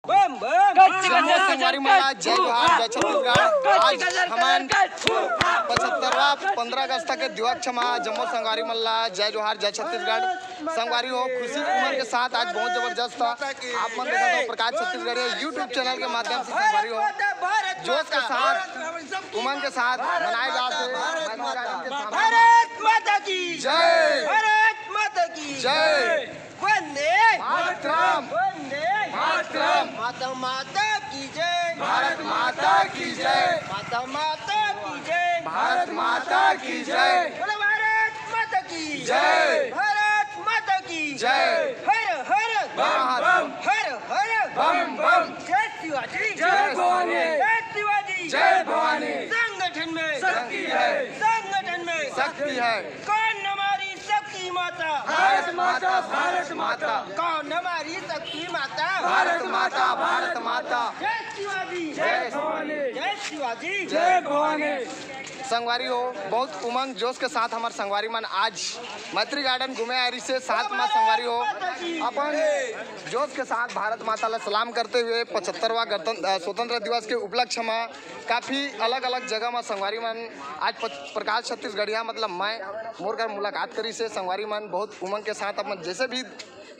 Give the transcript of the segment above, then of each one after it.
संगवारी मला जय जोहार जय छत्तीसगढ़। आज हमान 75वां 15 अगस्त के दिवस क्षमा जम्मू संगवारी मल्ला जय जोहार जय छत्तीसगढ़। संगवारी हो खुशी उमंग के साथ आज बहुत जबरदस्त था। आप मन देखा तो प्रकाश छत्तीसगढ़ यूट्यूब चैनल के माध्यम से संगवारी हो जोश के साथ उमंग के साथ मनाए जाते भारत माता की जय, भारत माता की जय, वंदे मातरम, वंदे मातरम, माता माता की जय, भारत माता की जय, माता माता की जय, भारत माता की जय, बोलो भारत माता की जय, भारत माता की जय, हर हर बम, हर हर बम बम, जय शिवाजी जय भवानी, जय शिवाजी जय भवानी। संगठन में शक्ति है, संगठन में शक्ति है, कौन हमारी शक्ति माता, भारत माता, भारत माता, कौन हमारी शक्ति माता, भारत माता, भारत माता। जय शिवाजी जय भवानी, जय शिवाजी जय भवानी। संगवारी हो बहुत उमंग जोश के साथ हमारे संगवारी मन आज मैत्री गार्डन घूमे आरी से साथ में संगवारी हो अपन जोश के साथ भारत माता ला सलाम करते हुए 75वां स्वतंत्र दिवस के उपलक्ष्य में काफ़ी अलग अलग जगह में संगवारी मन आज प्रकाश छत्तीसगढ़िया मतलब मैं मोर घर मुलाकात करी से संगवारी मन बहुत उमंग के साथ अपन जैसे भी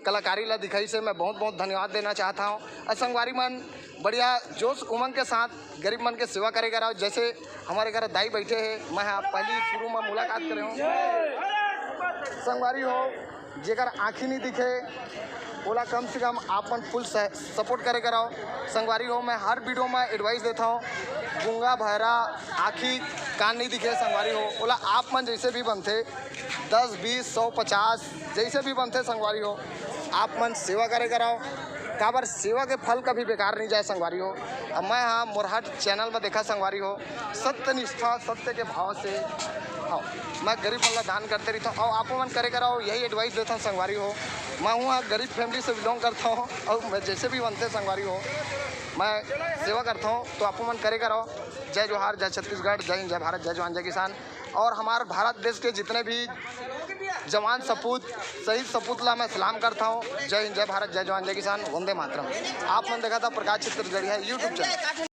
कलाकारी ला दिखाई से मैं बहुत बहुत धन्यवाद देना चाहता हूँ। और संगवारी मन बढ़िया जोश उमंग के साथ गरीब मन के सेवा करेगा रहा जैसे हमारे घर दाई बैठे हैं मैं पहली शुरू में मुलाकात करे हूँ। संगवारी हो जेकर आँखी नहीं दिखे ओला कम से कम आप मन फुल सपोर्ट करे रहो। संगवारी हो मैं हर वीडियो में एडवाइस देता हूँ गूंगा बहरा आँखी कान नहीं दिखे संगवारी हो ओला आप मन जैसे भी बनते 10 20 100 50 जैसे भी बनते संगवारी हो आप मन सेवा करे कराओ काबर सेवा के फल कभी बेकार नहीं जाए संगवारी हो। अब मैं हाँ मोरहाट चैनल में देखा संगवारी हो सत्य निष्ठा सत्य के भाव से हाँ मैं गरीब वाला दान करते रहता हूँ और आप मन करे कराओ यही एडवाइस देता हूँ संगवारी हो। मैं हूँ गरीब फैमिली से बिलोंग करता हूँ और मैं जैसे भी बनते संगवारी हो मैं सेवा करता हूँ तो आप मन करे कराओ। जय जोहार जय छत्तीसगढ़ जय हिंद जय भारत जय जवान जय किसान। और हमारे भारत देश के जितने भी जवान सपूत शहीद सपूत ला मैं सलाम करता हूँ। जय हिंद जय भारत जय जवान जय किसान वंदे मातरम। आप मन देखा था प्रकाश छत्तीसगढ़िया यूट्यूब चैनल।